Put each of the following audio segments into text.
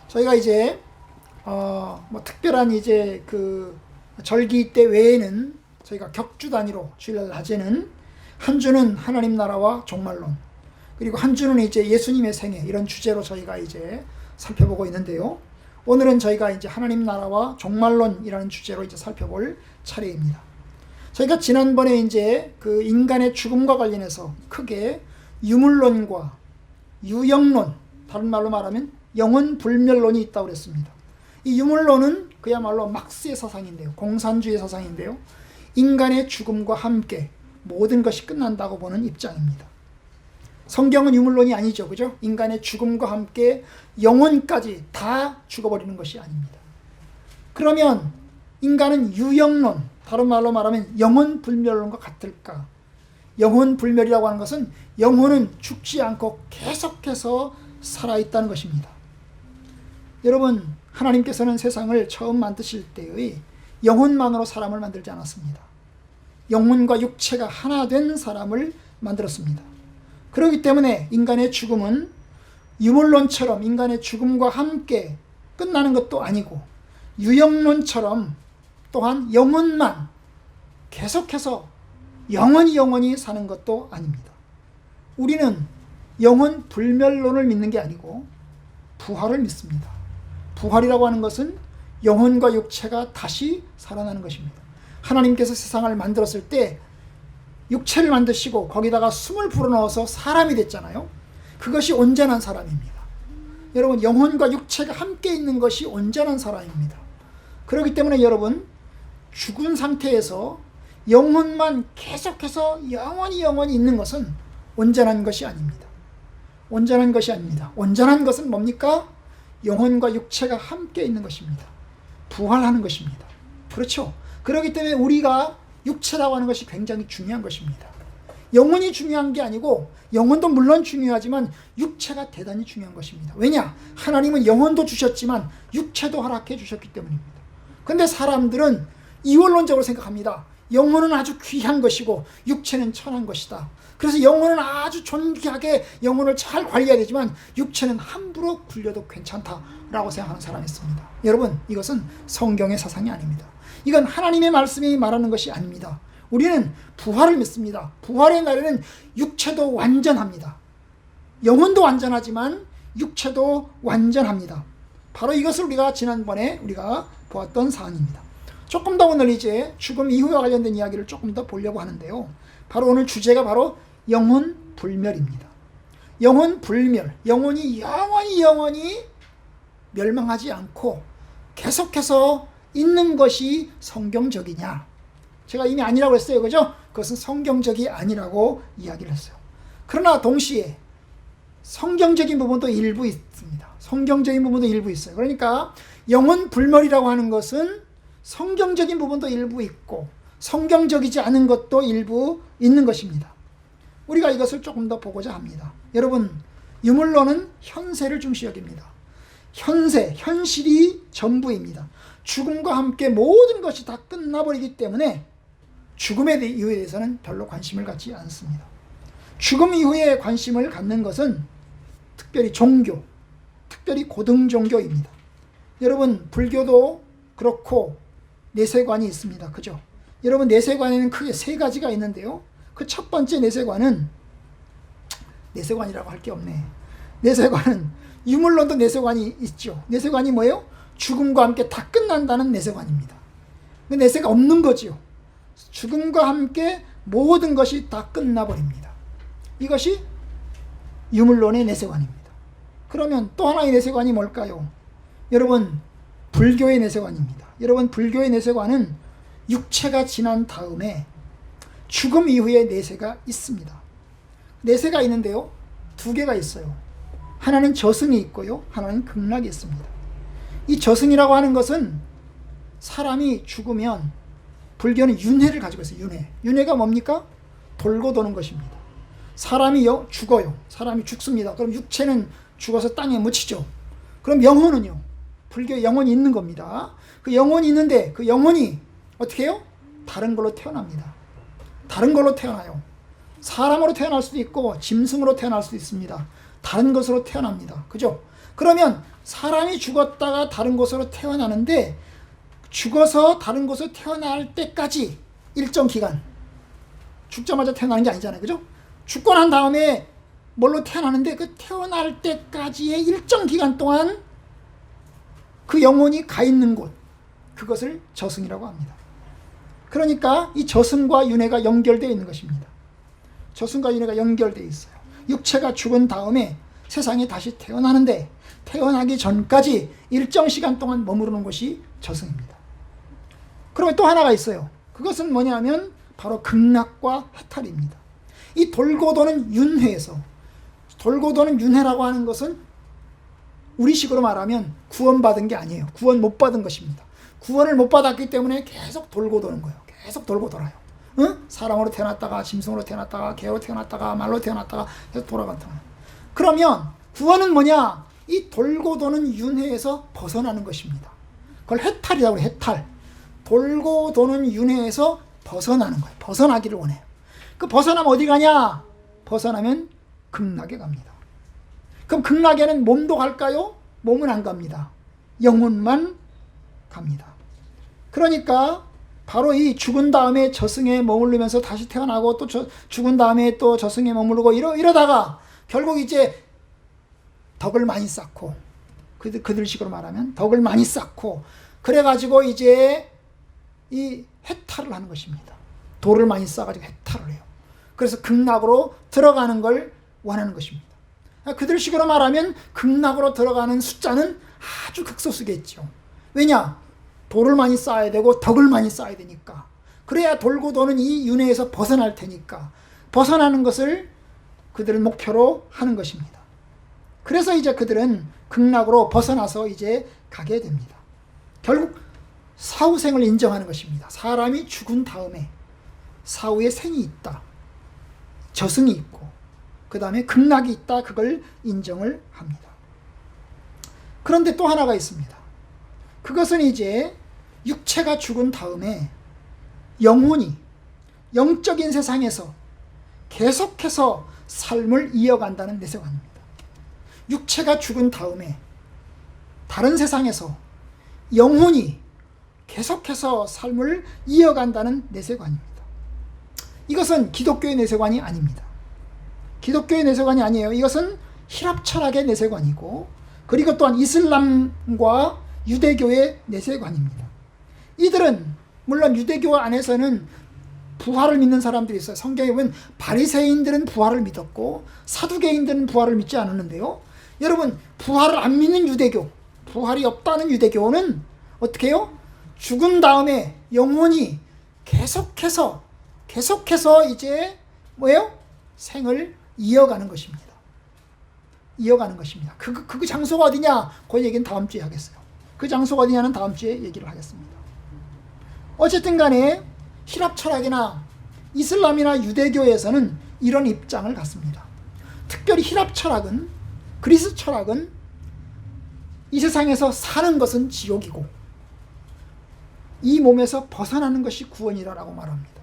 저희가 이제 뭐 특별한 이제 그 절기 때 외에는 저희가 격주 단위로 주일날 낮에는 한 주는 하나님 나라와 종말론, 그리고 한 주는 이제 예수님의 생애, 이런 주제로 저희가 이제 살펴보고 있는데요. 오늘은 저희가 이제 하나님 나라와 종말론이라는 주제로 이제 살펴볼 차례입니다. 저희가 지난번에 이제 그 인간의 죽음과 관련해서 크게 유물론과 유영론, 다른 말로 말하면 영혼 불멸론이 있다고 그랬습니다. 이 유물론은 그야말로 막스의 사상인데요. 공산주의 사상인데요. 인간의 죽음과 함께 모든 것이 끝난다고 보는 입장입니다. 성경은 유물론이 아니죠. 그죠? 인간의 죽음과 함께 영혼까지 다 죽어버리는 것이 아닙니다. 그러면 인간은 유영론, 다른 말로 말하면 영혼 불멸론과 같을까? 영혼 불멸이라고 하는 것은 영혼은 죽지 않고 계속해서 살아있다는 것입니다. 여러분, 하나님께서는 세상을 처음 만드실 때의 영혼만으로 사람을 만들지 않았습니다. 영혼과 육체가 하나 된 사람을 만들었습니다. 그렇기 때문에 인간의 죽음은 유물론처럼 인간의 죽음과 함께 끝나는 것도 아니고, 유영론처럼 또한 영혼만 계속해서 영원히 사는 것도 아닙니다. 우리는 영혼 불멸론을 믿는 게 아니고 부활을 믿습니다. 부활이라고 하는 것은 영혼과 육체가 다시 살아나는 것입니다. 하나님께서 세상을 만들었을 때 육체를 만드시고 거기다가 숨을 불어넣어서 사람이 됐잖아요. 그것이 온전한 사람입니다. 여러분, 영혼과 육체가 함께 있는 것이 온전한 사람입니다. 그렇기 때문에 여러분, 죽은 상태에서 영혼만 계속해서 영원히 있는 것은 온전한 것이 아닙니다. 온전한 것이 아닙니다. 온전한 것은 뭡니까? 영혼과 육체가 함께 있는 것입니다. 부활하는 것입니다. 그렇죠? 그렇기 때문에 우리가 육체라고 하는 것이 굉장히 중요한 것입니다. 영혼이 중요한 게 아니고, 영혼도 물론 중요하지만 육체가 대단히 중요한 것입니다. 왜냐? 하나님은 영혼도 주셨지만 육체도 허락해 주셨기 때문입니다. 그런데 사람들은 이원론적으로 생각합니다. 영혼은 아주 귀한 것이고 육체는 천한 것이다. 그래서 영혼은 아주 존귀하게 영혼을 잘 관리해야 되지만 육체는 함부로 굴려도 괜찮다라고 생각하는 사람이 있습니다. 여러분, 이것은 성경의 사상이 아닙니다. 이건 하나님의 말씀이 말하는 것이 아닙니다. 우리는 부활을 믿습니다. 부활의 날에는 육체도 완전합니다. 영혼도 완전하지만 육체도 완전합니다. 바로 이것을 우리가 지난번에 보았던 사안입니다. 조금 더 오늘 이제 죽음 이후와 관련된 이야기를 조금 더 보려고 하는데요. 바로 오늘 주제가 바로 영혼 불멸입니다. 영혼 불멸, 영혼이 영원히 멸망하지 않고 계속해서 있는 것이 성경적이냐? 제가 이미 아니라고 했어요. 그죠? 그것은 성경적이 아니라고 이야기를 했어요. 그러나 동시에 성경적인 부분도 일부 있습니다. 성경적인 부분도 일부 있어요. 그러니까 영혼 불멸이라고 하는 것은 성경적인 부분도 일부 있고 성경적이지 않은 것도 일부 있는 것입니다. 우리가 이것을 조금 더 보고자 합니다. 여러분, 유물론은 현세를 중시 여깁니다. 현실이 전부입니다. 죽음과 함께 모든 것이 다 끝나버리기 때문에 죽음에 이유에 대해서는 별로 관심을 갖지 않습니다. 죽음 이후에 관심을 갖는 것은 특별히 종교, 특별히 고등 종교입니다. 여러분, 불교도 그렇고 내세관이 있습니다. 그죠? 여러분, 내세관에는 크게 세 가지가 있는데요. 그 첫 번째 내세관은, 내세관이라고 할 게 없네. 내세관은, 유물론도 내세관이 있죠. 내세관이 뭐예요? 죽음과 함께 다 끝난다는 내세관입니다. 근데 내세가 없는 거지요. 죽음과 함께 모든 것이 다 끝나버립니다. 이것이 유물론의 내세관입니다. 그러면 또 하나의 내세관이 뭘까요? 여러분, 불교의 내세관입니다. 여러분, 불교의 내세관은 육체가 지난 다음에 죽음 이후에 내세가 있습니다. 내세가 있는데요, 두 개가 있어요. 하나는 저승이 있고요, 하나는 극락이 있습니다. 이 저승이라고 하는 것은 사람이 죽으면, 불교는 윤회를 가지고 있어요. 윤회가 뭡니까? 돌고 도는 것입니다. 사람이 죽어요. 사람이 죽습니다. 그럼 육체는 죽어서 땅에 묻히죠. 그럼 영혼은요? 불교에 영혼이 있는 겁니다. 그 영혼이 있는데 그 영혼이 어떻게 해요? 다른 걸로 태어납니다. 다른 걸로 태어나요. 사람으로 태어날 수도 있고 짐승으로 태어날 수도 있습니다. 다른 것으로 태어납니다. 그죠? 그러면 사람이 죽었다가 다른 곳으로 태어나는데 죽어서 다른 곳으로 태어날 때까지 일정 기간, 죽자마자 태어나는 게 아니잖아요. 그죠? 죽고 난 다음에 뭘로 태어나는데 그 태어날 때까지의 일정 기간 동안 그 영혼이 가 있는 곳, 그것을 저승이라고 합니다. 그러니까 이 저승과 윤회가 연결되어 있는 것입니다. 저승과 윤회가 연결되어 있어요. 육체가 죽은 다음에 세상에 다시 태어나는데 태어나기 전까지 일정 시간 동안 머무르는 곳이 저승입니다. 그러면 또 하나가 있어요. 그것은 뭐냐면 바로 극락과 해탈입니다. 이 돌고 도는 윤회에서, 돌고 도는 윤회라고 하는 것은 우리식으로 말하면 구원받은 게 아니에요. 구원 못 받은 것입니다. 구원을 못 받았기 때문에 계속 돌고 도는 거예요. 계속 돌고 돌아요. 응? 사람으로 태어났다가 짐승으로 태어났다가 개로 태어났다가 말로 태어났다가 계속 돌아간다. 그러면 구원은 뭐냐? 이 돌고 도는 윤회에서 벗어나는 것입니다. 그걸 해탈이라고 해요. 해탈. 돌고 도는 윤회에서 벗어나는 거예요. 벗어나기를 원해요. 그 벗어나면 어디 가냐? 벗어나면 극락에 갑니다. 그럼 극락에는 몸도 갈까요? 몸은 안 갑니다. 영혼만 갑니다. 그러니까 바로 이 죽은 다음에 저승에 머무르면서 다시 태어나고 또 죽은 다음에 또 저승에 머무르고 이러다가 결국 이제 덕을 많이 쌓고, 그들식으로 말하면 덕을 많이 쌓고, 그래가지고 이제 이 해탈을 하는 것입니다. 돌을 많이 쌓아가지고 해탈을 해요. 그래서 극락으로 들어가는 걸 원하는 것입니다. 그들식으로 말하면 극락으로 들어가는 숫자는 아주 극소수겠죠. 왜냐? 돌을 많이 쌓아야 되고 덕을 많이 쌓아야 되니까. 그래야 돌고 도는 이 윤회에서 벗어날 테니까. 벗어나는 것을 그들은 목표로 하는 것입니다. 그래서 이제 그들은 극락으로 벗어나서 이제 가게 됩니다. 결국 사후생을 인정하는 것입니다. 사람이 죽은 다음에 사후에 생이 있다. 저승이 있고 그 다음에 극락이 있다. 그걸 인정을 합니다. 그런데 또 하나가 있습니다. 그것은 이제 육체가 죽은 다음에 영혼이 영적인 세상에서 계속해서 삶을 이어간다는 내세관입니다. 육체가 죽은 다음에 다른 세상에서 영혼이 계속해서 삶을 이어간다는 내세관입니다. 이것은 기독교의 내세관이 아닙니다. 기독교의 내세관이 아니에요. 이것은 히랍 철학의 내세관이고, 그리고 또한 이슬람과 유대교의 내세관입니다. 이들은 물론 유대교 안에서는 부활을 믿는 사람들이 있어요. 성경에 보면 바리새인들은 부활을 믿었고 사두개인들은 부활을 믿지 않았는데요. 여러분, 부활을 안 믿는 유대교, 부활이 없다는 유대교는 어떻게 해요? 죽은 다음에 영혼이 계속해서 이제 뭐예요? 생을 이어가는 것입니다. 이어가는 것입니다. 그 장소가 어디냐? 그 얘기는 다음 주에 하겠어요. 그 장소가 어디냐는 다음 주에 얘기를 하겠습니다. 어쨌든 간에 히랍 철학이나 이슬람이나 유대교에서는 이런 입장을 갖습니다. 특별히 히랍 철학은, 그리스 철학은 이 세상에서 사는 것은 지옥이고 이 몸에서 벗어나는 것이 구원이라고 말합니다.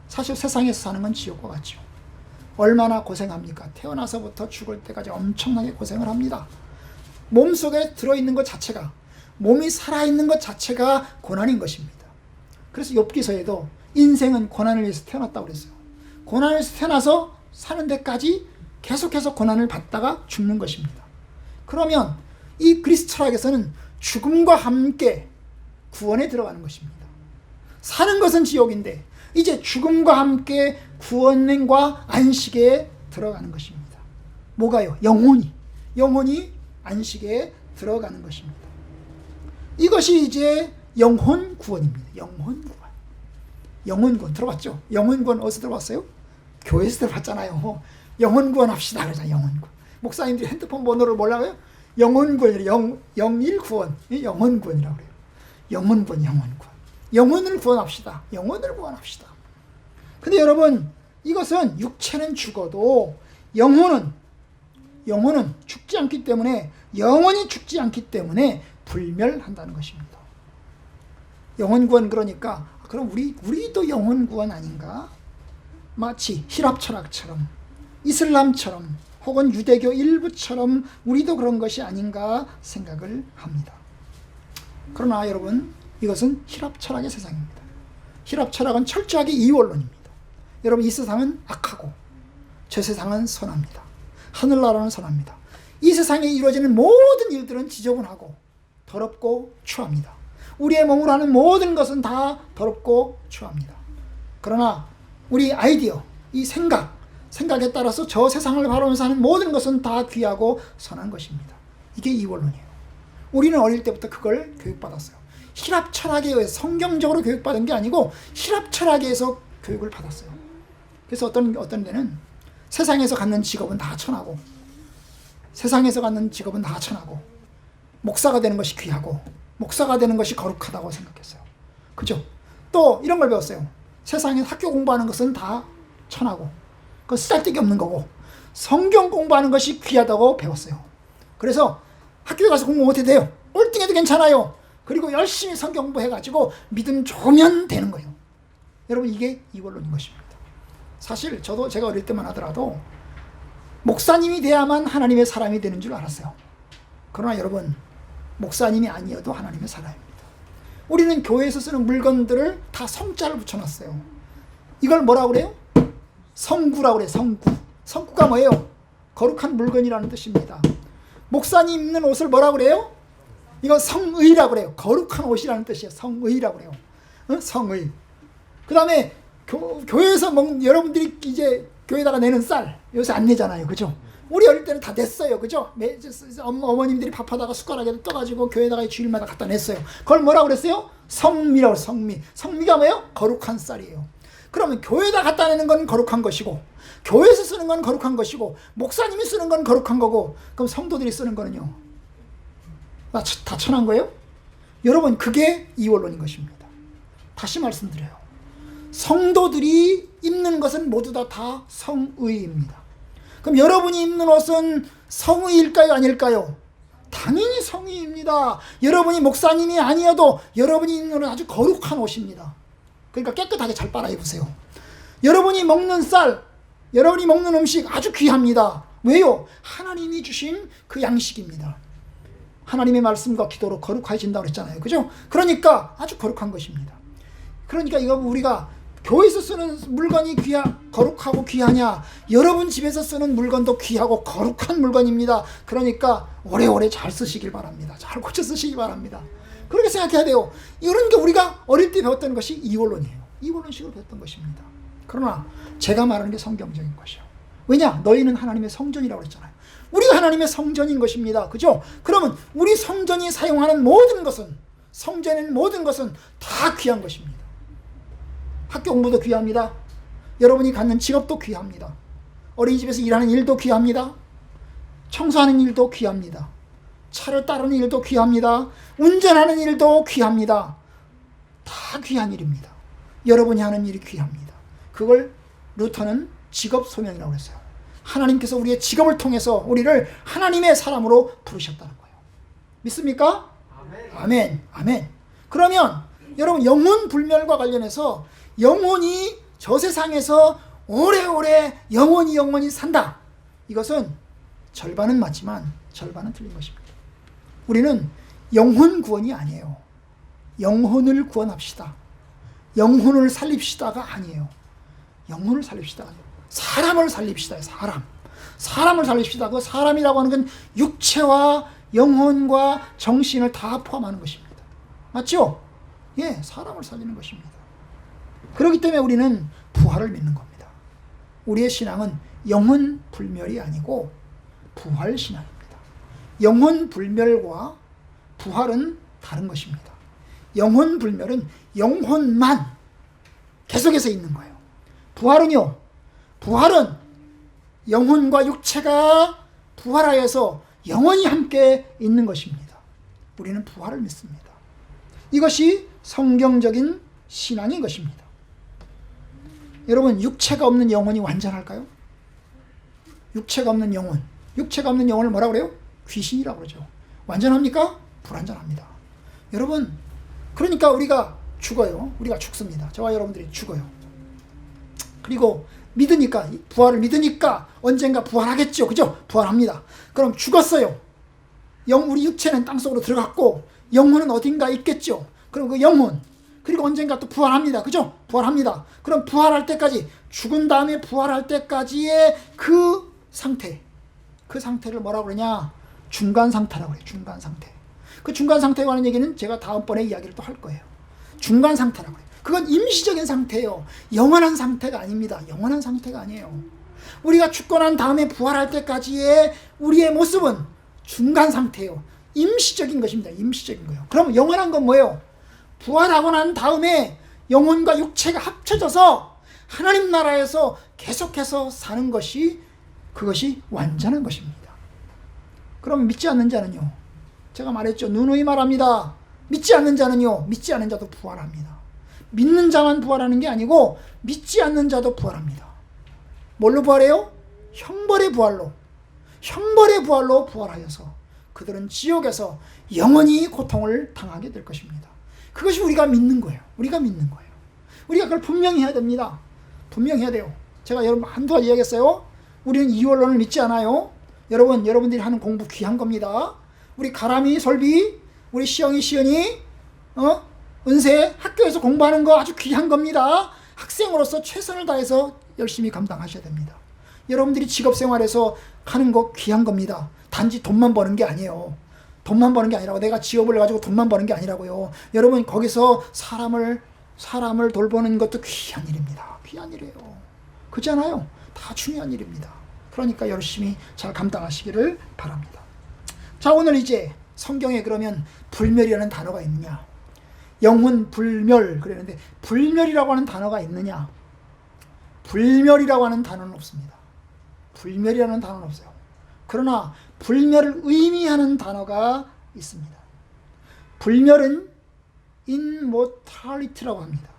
사실 세상에서 사는 건 지옥과 같죠. 얼마나 고생합니까? 태어나서부터 죽을 때까지 엄청나게 고생을 합니다. 몸속에 들어있는 것 자체가, 몸이 살아있는 것 자체가 고난인 것입니다. 그래서 욥기서에도 인생은 고난을 위해서 태어났다고 그랬어요. 고난을 위해서 태어나서 사는 데까지 계속해서 고난을 받다가 죽는 것입니다. 그러면 이 그리스 철학에서는 죽음과 함께 구원에 들어가는 것입니다. 사는 것은 지옥인데 이제 죽음과 함께 구원과 안식에 들어가는 것입니다. 뭐가요? 영혼이 안식에 들어가는 것입니다. 이것이 이제 영혼 구원입니다. 영혼 구원 들어봤죠? 영혼 구원 어디서 들어봤어요? 교회에서 들어봤잖아요. 영혼 구원 합시다 그러잖아요. 영혼 구원. 목사님들이 핸드폰 번호를 뭐라고요? 영혼 구원, 01 구원, 영혼 구원이라고 그래요. 영혼 구원. 영혼을 구원합시다. 영혼을 구원합시다. 근데 여러분, 이것은 육체는 죽어도 영혼은 죽지 않기 때문에, 영원히 죽지 않기 때문에 불멸한다는 것입니다. 영혼 구원, 그러니까 그럼 우리도 영혼 구원 아닌가? 마치 히랍 철학처럼, 이슬람처럼, 혹은 유대교 일부처럼 우리도 그런 것이 아닌가 생각을 합니다. 그러나 여러분, 이것은 힐랍 철학의 세상입니다. 힐랍 철학은 철저하게 이원론입니다. 여러분, 이 세상은 악하고 저 세상은 선합니다. 하늘나라는 선합니다. 이 세상에 이루어지는 모든 일들은 지저분하고 더럽고 추합니다. 우리의 몸으로 하는 모든 것은 다 더럽고 추합니다. 그러나 우리 아이디어, 이 생각에 따라서 저 세상을 바라보면서 하는 모든 것은 다 귀하고 선한 것입니다. 이게 이원론이에요. 우리는 어릴 때부터 그걸 교육받았어요. 힐랍 철학에 의해서 성경적으로 교육받은 게 아니고 힐랍 철학에 의해서 교육을 받았어요. 그래서 어떤 데는 세상에서 갖는 직업은 다 천하고, 세상에서 갖는 직업은 다 천하고, 목사가 되는 것이 귀하고 목사가 되는 것이 거룩하다고 생각했어요. 그죠? 또 이런 걸 배웠어요. 세상에 학교 공부하는 것은 다 천하고 그건 쓸데기 없는 거고 성경 공부하는 것이 귀하다고 배웠어요. 그래서 학교에 가서 공부 못해도 돼요. 꼴등해도 괜찮아요. 그리고 열심히 성경 공부해가지고 믿음 좋으면 되는 거예요. 여러분, 이게 이원론인 것입니다. 사실 저도 제가 어릴 때만 하더라도 목사님이 돼야만 하나님의 사람이 되는 줄 알았어요. 그러나 여러분, 목사님이 아니어도 하나님의 사람입니다. 우리는 교회에서 쓰는 물건들을 다 성자를 붙여놨어요. 이걸 뭐라고 그래요? 성구라고 그래요. 성구가 뭐예요? 거룩한 물건이라는 뜻입니다. 목사님 입는 옷을 뭐라고 그래요? 이건 성의라고 그래요. 거룩한 옷이라는 뜻이에요. 성의라고 그래요. 성의. 그 다음에 교회에서 여러분들이 이제 교회에다가 내는 쌀 요새 안 내잖아요. 그죠? 우리 어릴 때는 다 냈어요. 그죠? 어머님들이 밥하다가 숟가락에 떠가지고 교회에다가 주일마다 갖다 냈어요. 그걸 뭐라고 그랬어요? 성미라고 그래요. 성미. 성미가 뭐예요? 거룩한 쌀이에요. 그러면 교회에다 갖다 내는 건 거룩한 것이고, 교회에서 쓰는 건 거룩한 것이고, 목사님이 쓰는 건 거룩한 거고, 그럼 성도들이 쓰는 거는요? 다 천한 거예요? 여러분, 그게 이원론인 것입니다. 다시 말씀드려요. 성도들이 입는 것은 모두 다 성의입니다. 그럼 여러분이 입는 옷은 성의일까요? 아닐까요? 당연히 성의입니다. 여러분이 목사님이 아니어도 여러분이 입는 옷은 아주 거룩한 옷입니다. 그러니까 깨끗하게 잘 빨아 입으세요. 여러분이 먹는 쌀, 여러분이 먹는 음식 아주 귀합니다. 왜요? 하나님이 주신 그 양식입니다. 하나님의 말씀과 기도로 거룩해진다고 그랬잖아요. 그죠? 그러니까 아주 거룩한 것입니다. 그러니까 이거 우리가 교회에서 쓰는 물건이 거룩하고 귀하냐? 여러분 집에서 쓰는 물건도 귀하고 거룩한 물건입니다. 그러니까 오래오래 잘 쓰시길 바랍니다. 잘 고쳐 쓰시기 바랍니다. 그렇게 생각해야 돼요. 이런 게 우리가 어릴 때 배웠던 것이 이원론이에요. 이원론식으로 배웠던 것입니다. 그러나 제가 말하는 게 성경적인 것이요. 왜냐? 너희는 하나님의 성전이라고 그랬잖아요. 우리가 하나님의 성전인 것입니다. 그죠? 그러면 우리 성전이 사용하는 모든 것은, 성전의 모든 것은 다 귀한 것입니다. 학교 공부도 귀합니다. 여러분이 갖는 직업도 귀합니다. 어린이집에서 일하는 일도 귀합니다. 청소하는 일도 귀합니다. 차를 따르는 일도 귀합니다. 운전하는 일도 귀합니다. 다 귀한 일입니다. 여러분이 하는 일이 귀합니다. 그걸 루터는 직업 소명이라고 했어요. 하나님께서 우리의 직업을 통해서 우리를 하나님의 사람으로 부르셨다는 거예요. 믿습니까? 아멘. 아멘. 그러면 여러분, 영혼 불멸과 관련해서 영혼이 저 세상에서 오래오래 영원히 산다. 이것은 절반은 맞지만 절반은 틀린 것입니다. 우리는 영혼 구원이 아니에요. 영혼을 구원합시다. 영혼을 살립시다가 아니에요. 영혼을 살립시다가 아니에요. 사람을 살립시다. 사람을 살립시다. 그 사람이라고 하는 건 육체와 영혼과 정신을 다 포함하는 것입니다. 맞죠? 예, 사람을 살리는 것입니다. 그렇기 때문에 우리는 부활을 믿는 겁니다. 우리의 신앙은 영혼 불멸이 아니고 부활 신앙입니다. 영혼 불멸과 부활은 다른 것입니다. 영혼 불멸은 영혼만 계속해서 있는 거예요. 부활은요, 부활은 영혼과 육체가 부활하여서 영원히 함께 있는 것입니다. 우리는 부활을 믿습니다. 이것이 성경적인 신앙인 것입니다. 여러분, 육체가 없는 영혼이 완전할까요? 육체가 없는 영혼을 뭐라고 그래요? 귀신이라고 그러죠. 완전합니까? 불완전합니다. 여러분, 그러니까 우리가 죽어요. 우리가 죽습니다. 저와 여러분들이 죽어요. 그리고 믿으니까, 부활을 믿으니까 언젠가 부활하겠죠. 그죠? 부활합니다. 그럼 죽었어요. 우리 육체는 땅속으로 들어갔고 영혼은 어딘가 있겠죠. 그럼 그 영혼, 그리고 언젠가 또 부활합니다. 그죠? 부활합니다. 그럼 부활할 때까지, 죽은 다음에 부활할 때까지의 그 상태, 그 상태를 뭐라고 그러냐? 중간 상태라고 그래요. 중간 상태. 그 중간 상태에 관한 얘기는 제가 다음번에 이야기를 또 할 거예요. 중간 상태라고 그래요. 그건 임시적인 상태예요. 영원한 상태가 아닙니다. 영원한 상태가 아니에요. 우리가 죽고 난 다음에 부활할 때까지의 우리의 모습은 중간 상태예요. 임시적인 것입니다. 임시적인 거예요. 그럼 영원한 건 뭐예요? 부활하고 난 다음에 영혼과 육체가 합쳐져서 하나님 나라에서 계속해서 사는 것이, 그것이 완전한 것입니다. 그럼 믿지 않는 자는요? 제가 말했죠. 누누이 말합니다. 믿지 않는 자는요, 믿지 않는 자도 부활합니다. 믿는 자만 부활하는 게 아니고 믿지 않는 자도 부활합니다. 뭘로 부활해요? 형벌의 부활로. 형벌의 부활로 부활하여서 그들은 지옥에서 영원히 고통을 당하게 될 것입니다. 그것이 우리가 믿는 거예요. 우리가 믿는 거예요. 우리가 그걸 분명히 해야 됩니다. 분명히 해야 돼요. 제가 여러분 한두 가지 이야기했어요. 우리는 이원론을 믿지 않아요. 여러분들이 하는 공부 귀한 겁니다. 우리 가람이, 솔비, 우리 시영이, 시연이, 은세, 학교에서 공부하는 거 아주 귀한 겁니다. 학생으로서 최선을 다해서 열심히 감당하셔야 됩니다. 여러분들이 직업생활에서 하는 거 귀한 겁니다. 단지 돈만 버는 게 아니에요. 돈만 버는 게 아니라고, 내가 직업을 가지고 돈만 버는 게 아니라고요. 여러분 거기서 사람을 돌보는 것도 귀한 일입니다. 귀한 일이에요. 그렇잖아요. 다 중요한 일입니다. 그러니까 열심히 잘 감당하시기를 바랍니다. 자, 오늘 이제 성경에 그러면 불멸이라는 단어가 있느냐? 영혼 불멸 그랬는데 불멸이라고 하는 단어가 있느냐? 불멸이라고 하는 단어는 없습니다. 불멸이라는 단어는 없어요. 그러나 불멸을 의미하는 단어가 있습니다. 불멸은 immortality라고 합니다.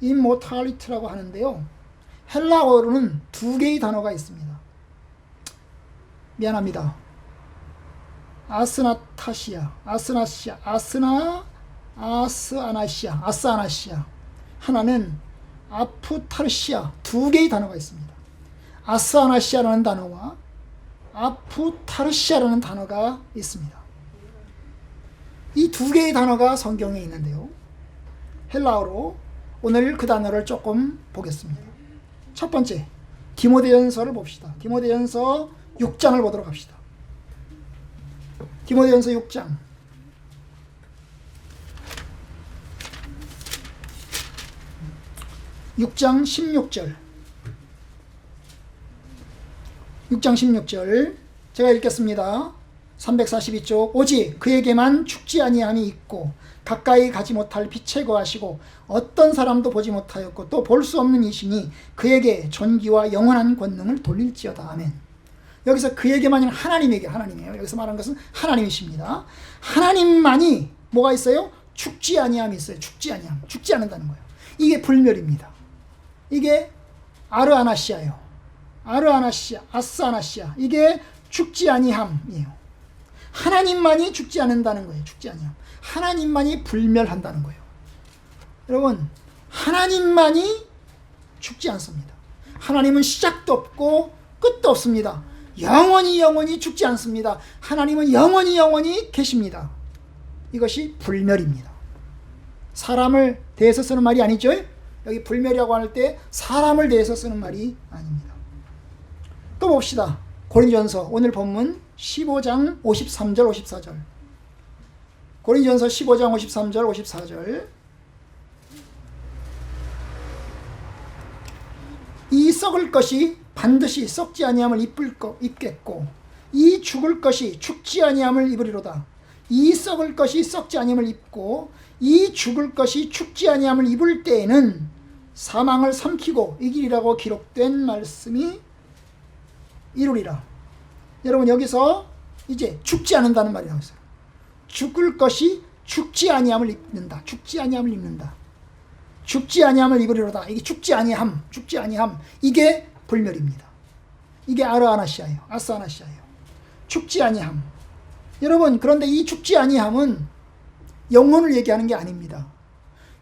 immortality라고 하는데요. 헬라어로는 두 개의 단어가 있습니다. 미안합니다. 아스나타시아, 아스아나시아. 하나는 아프타르시아. 두 개의 단어가 있습니다. 아스아나시아라는 단어와 아프타르시아라는 단어가 있습니다. 이 두 개의 단어가 성경에 있는데요. 헬라어로 오늘 그 단어를 조금 보겠습니다. 첫 번째, 디모데전서를 봅시다. 디모데전서 6장을 보도록 합시다. 디모데전서 6장. 6장 16절. 6장 16절. 제가 읽겠습니다. 342쪽. 오직 그에게만 죽지 아니함이 있고 가까이 가지 못할 빛에 거하시고 어떤 사람도 보지 못하였고 또 볼 수 없는 이시니 그에게 존귀와 영원한 권능을 돌릴지어다. 아멘. 여기서 그에게만이 하나님이에요. 여기서 말하는 것은 하나님이십니다. 하나님만이 뭐가 있어요? 죽지 아니함이 있어요. 죽지 아니함. 죽지 않는다는 거예요. 이게 불멸입니다. 이게 아르아나시아예요. 아르아나시아, 아스아나시아. 이게 죽지 아니함이에요. 하나님만이 죽지 않는다는 거예요. 죽지 아니함. 하나님만이 불멸한다는 거예요. 여러분, 하나님만이 죽지 않습니다. 하나님은 시작도 없고 끝도 없습니다. 영원히 죽지 않습니다. 하나님은 영원히 계십니다. 이것이 불멸입니다. 사람을 대해서 쓰는 말이 아니죠. 여기 불멸이라고 할 때 사람을 대해서 쓰는 말이 아닙니다. 또 봅시다. 고린도전서 오늘 본문 15장 53절 54절. 고린도전서 15장 53절 54절. 이 썩을 것이 반드시 썩지 아니함을 입겠고 이 죽을 것이 죽지 아니함을 입으리로다. 이 썩을 것이 썩지 아니함을 입고 이 죽을 것이 죽지 아니함을 입을 때에는 사망을 삼키고 이기리라고 기록된 말씀이 이루리라. 여러분, 여기서 이제 죽지 않는다는 말이 나왔어요. 죽을 것이 죽지 아니함을 입는다. 죽지 아니함을 입는다. 죽지 아니함을 입으리로다. 이게 죽지 아니함. 이게 불멸입니다. 이게 아르아나시아예요. 아스아나시아예요. 죽지 아니함. 여러분, 그런데 이 죽지 아니함은 영혼을 얘기하는 게 아닙니다.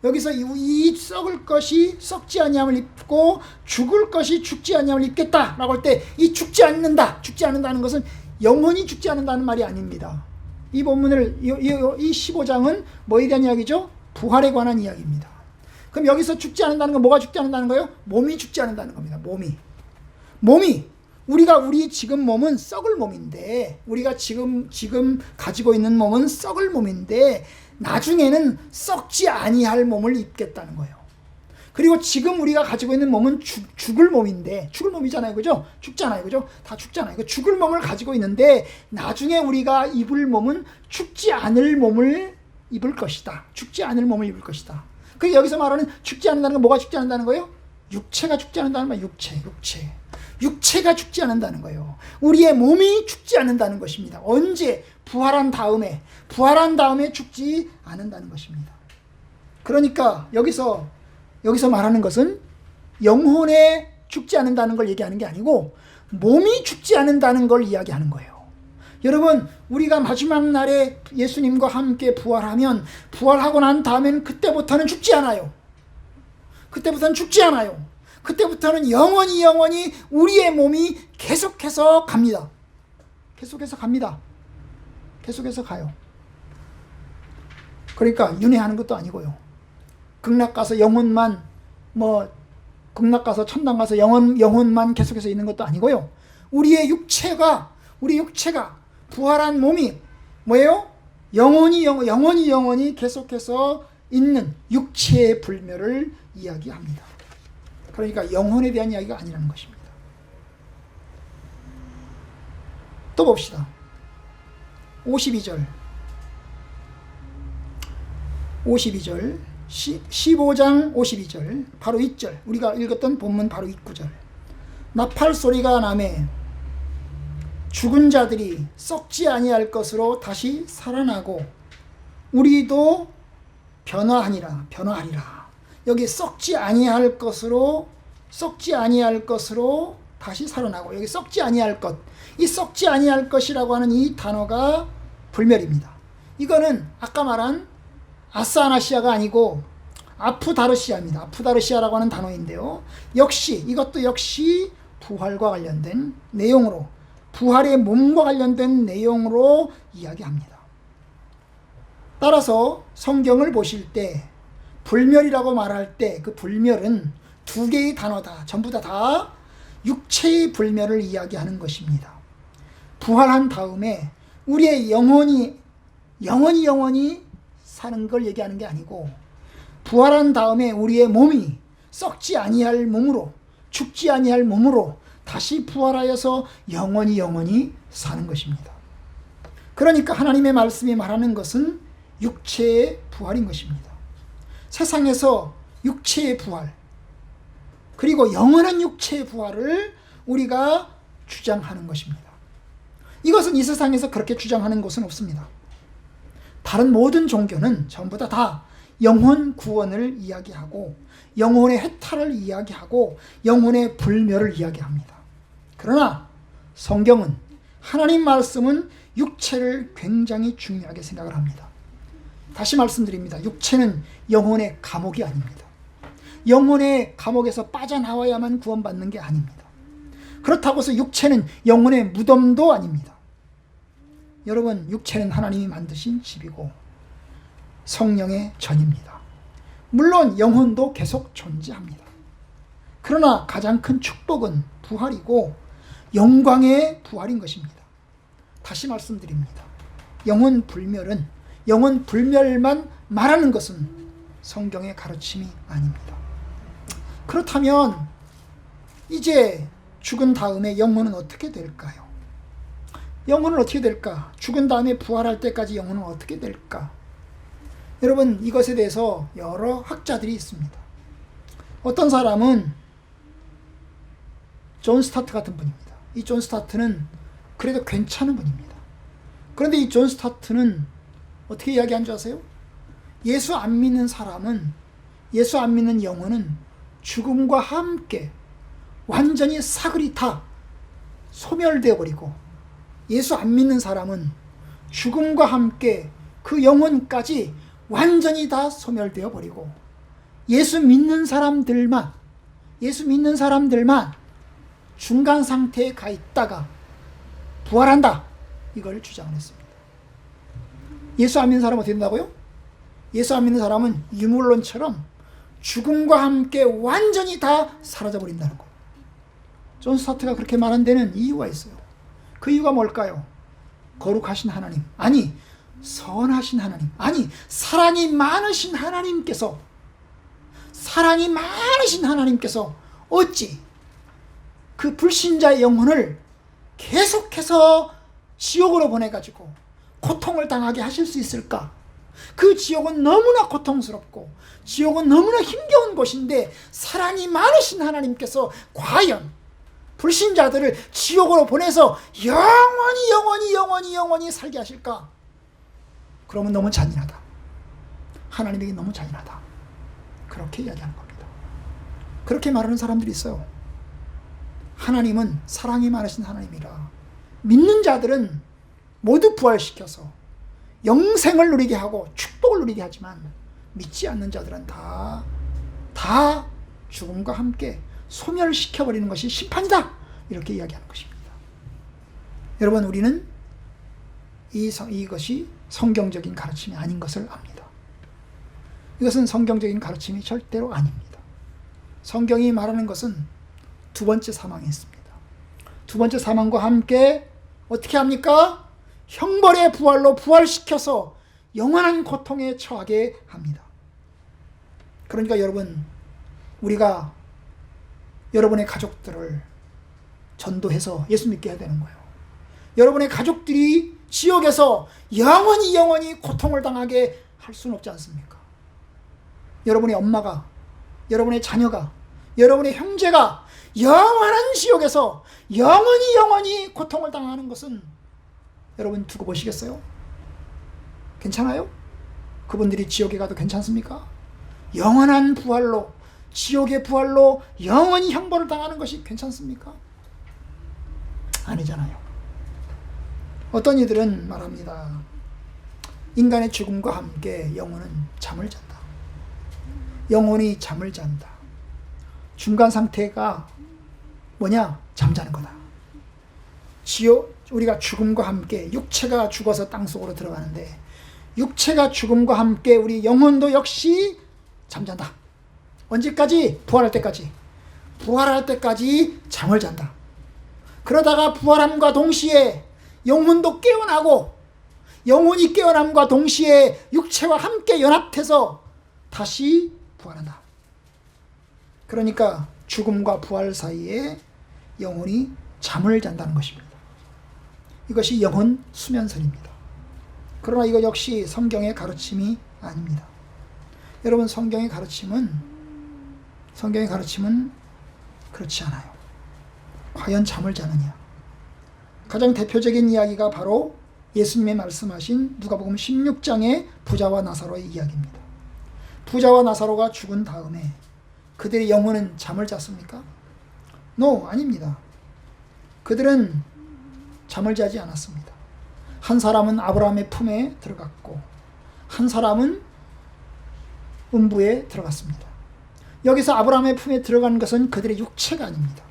여기서 이 썩을 것이 썩지 아니함을 입고 죽을 것이 죽지 아니함을 입겠다라고 할 때 이 죽지 않는다는 것은 영원히 죽지 않는다는 말이 아닙니다. 이 본문을 이 15장은 뭐에 대한 이야기죠? 부활에 관한 이야기입니다. 그럼 여기서 죽지 않는다는 건 뭐가 죽지 않는다는 거예요? 몸이 죽지 않는다는 겁니다. 몸이 우리 지금 몸은 썩을 몸인데, 우리가 지금 가지고 있는 몸은 썩을 몸인데 나중에는 썩지 아니할 몸을 입겠다는 거예요. 그리고 지금 우리가 가지고 있는 몸은 죽을 몸인데, 죽을 몸이잖아요, 그죠? 죽잖아요, 그죠? 다 죽잖아요. 죽을 몸을 가지고 있는데 나중에 우리가 입을 몸은 죽지 않을 몸을 입을 것이다. 죽지 않을 몸을 입을 것이다. 그게 여기서 말하는 죽지 않는다는 건 뭐가 죽지 않는다는 거예요? 육체가 죽지 않는다는 말, 육체가 죽지 않는다는 거예요. 우리의 몸이 죽지 않는다는 것입니다. 언제? 부활한 다음에 죽지 않는다는 것입니다. 그러니까 여기서 말하는 것은 영혼에 죽지 않는다는 걸 얘기하는 게 아니고 몸이 죽지 않는다는 걸 이야기하는 거예요. 여러분, 우리가 마지막 날에 예수님과 함께 부활하고 난 다음엔 그때부터는 죽지 않아요. 그때부터는 영원히 우리의 몸이 계속해서 갑니다. 계속해서 가요. 그러니까 윤회하는 것도 아니고요. 극락 가서 극락 가서 천당 가서 영혼만 계속해서 있는 것도 아니고요. 우리의 육체가 부활한 몸이 뭐예요? 영원히 계속해서 있는 육체의 불멸을 이야기합니다. 그러니까 영혼에 대한 이야기가 아니라는 것입니다. 또 봅시다. 52절 15장 52절 바로 윗절, 우리가 읽었던 본문 바로 윗구절. 나팔 소리가 나매 죽은 자들이 썩지 아니할 것으로 다시 살아나고 우리도 변화하리라. 여기 썩지 아니할 것으로 다시 살아나고, 여기 썩지 아니할 것, 이 썩지 아니할 것이라고 하는 이 단어가 불멸입니다. 이거는 아까 말한 아스아나시아가 아니고 아프다르시아입니다. 아프다르시아라고 하는 단어인데요. 이것도 역시 부활과 관련된 내용으로, 부활의 몸과 관련된 내용으로 이야기합니다. 따라서 성경을 보실 때 불멸이라고 말할 때 그 불멸은 두 개의 단어다. 전부 다 육체의 불멸을 이야기하는 것입니다. 부활한 다음에 우리의 영혼이 사는 걸 얘기하는 게 아니고, 부활한 다음에 우리의 몸이 썩지 아니할 몸으로, 죽지 아니할 몸으로 다시 부활하여서 영원히 사는 것입니다. 그러니까 하나님의 말씀이 말하는 것은 육체의 부활인 것입니다. 세상에서 육체의 부활, 그리고 영원한 육체의 부활을 우리가 주장하는 것입니다. 이것은 이 세상에서 그렇게 주장하는 것은 없습니다. 다른 모든 종교는 전부 다 영혼 구원을 이야기하고 영혼의 해탈을 이야기하고 영혼의 불멸을 이야기합니다. 그러나 성경은, 하나님 말씀은 육체를 굉장히 중요하게 생각을 합니다. 다시 말씀드립니다. 육체는 영혼의 감옥이 아닙니다. 영혼의 감옥에서 빠져나와야만 구원받는 게 아닙니다. 그렇다고 해서 육체는 영혼의 무덤도 아닙니다. 여러분, 육체는 하나님이 만드신 집이고 성령의 전입니다. 물론 영혼도 계속 존재합니다. 그러나 가장 큰 축복은 부활이고 영광의 부활인 것입니다. 다시 말씀드립니다. 영혼 불멸만 말하는 것은 성경의 가르침이 아닙니다. 그렇다면 이제 죽은 다음에 영혼은 어떻게 될까요? 영혼은 어떻게 될까? 죽은 다음에 부활할 때까지 영혼은 어떻게 될까? 여러분, 이것에 대해서 여러 학자들이 있습니다. 어떤 사람은 존 스타트 같은 분입니다. 이 존 스타트는 그래도 괜찮은 분입니다. 그런데 이 존 스타트는 어떻게 이야기한 줄 아세요? 예수 안 믿는 영혼은 죽음과 함께 완전히 사글이 다 소멸되어 버리고, 예수 안 믿는 사람은 죽음과 함께 그 영혼까지 완전히 다 소멸되어 버리고 예수 믿는 사람들만 중간 상태에 가 있다가 부활한다, 이걸 주장을 했습니다. 예수 안 믿는 사람은 어떻게 된다고요? 예수 안 믿는 사람은 유물론처럼 죽음과 함께 완전히 다 사라져 버린다는 거예요. 존 스타트가 그렇게 말한 데는 이유가 있어요. 그 이유가 뭘까요? 거룩하신 하나님, 아니 선하신 하나님, 아니 사랑이 많으신 하나님께서 어찌 그 불신자의 영혼을 계속해서 지옥으로 보내가지고 고통을 당하게 하실 수 있을까? 그 지옥은 너무나 고통스럽고 지옥은 너무나 힘겨운 곳인데 사랑이 많으신 하나님께서 과연 불신자들을 지옥으로 보내서 영원히 살게 하실까? 그러면 너무 잔인하다. 하나님에게 너무 잔인하다. 그렇게 이야기하는 겁니다. 그렇게 말하는 사람들이 있어요. 하나님은 사랑이 많으신 하나님이라 믿는 자들은 모두 부활시켜서 영생을 누리게 하고 축복을 누리게 하지만 믿지 않는 자들은 다 죽음과 함께 소멸시켜버리는 것이 심판이다, 이렇게 이야기하는 것입니다. 여러분, 우리는 이것이 성경적인 가르침이 아닌 것을 압니다. 이것은 성경적인 가르침이 절대로 아닙니다. 성경이 말하는 것은 두 번째 사망이 있습니다. 두 번째 사망과 함께 어떻게 합니까? 형벌의 부활로 부활시켜서 영원한 고통에 처하게 합니다. 그러니까 여러분, 우리가 여러분의 가족들을 전도해서 예수 믿게 해야 되는 거예요. 여러분의 가족들이 지옥에서 영원히 고통을 당하게 할 수는 없지 않습니까? 여러분의 엄마가, 여러분의 자녀가, 여러분의 형제가 영원한 지옥에서 영원히 고통을 당하는 것은 여러분 두고 보시겠어요? 괜찮아요? 그분들이 지옥에 가도 괜찮습니까? 영원한 부활로, 지옥의 부활로 영원히 형벌을 당하는 것이 괜찮습니까? 아니잖아요. 어떤 이들은 말합니다. 인간의 죽음과 함께 영혼은 잠을 잔다. 영혼이 잠을 잔다. 중간 상태가 뭐냐? 잠자는 거다. 우리가 죽음과 함께 육체가 죽어서 땅속으로 들어가는데 육체가 죽음과 함께 우리 영혼도 역시 잠잔다. 언제까지? 부활할 때까지. 부활할 때까지 잠을 잔다. 그러다가 부활함과 동시에 영혼도 깨어나고 영혼이 깨어남과 동시에 육체와 함께 연합해서 다시 부활한다. 그러니까 죽음과 부활 사이에 영혼이 잠을 잔다는 것입니다. 이것이 영혼 수면설입니다. 그러나 이거 역시 성경의 가르침이 아닙니다. 여러분, 성경의 가르침은 그렇지 않아요. 과연 잠을 자느냐? 가장 대표적인 이야기가 바로 예수님의 말씀하신 누가복음 16장의 부자와 나사로의 이야기입니다. 부자와 나사로가 죽은 다음에 그들의 영혼은 잠을 잤습니까? No, 아닙니다. 그들은 잠을 자지 않았습니다. 한 사람은 아브라함의 품에 들어갔고 한 사람은 음부에 들어갔습니다. 여기서 아브라함의 품에 들어간 것은 그들의 육체가 아닙니다.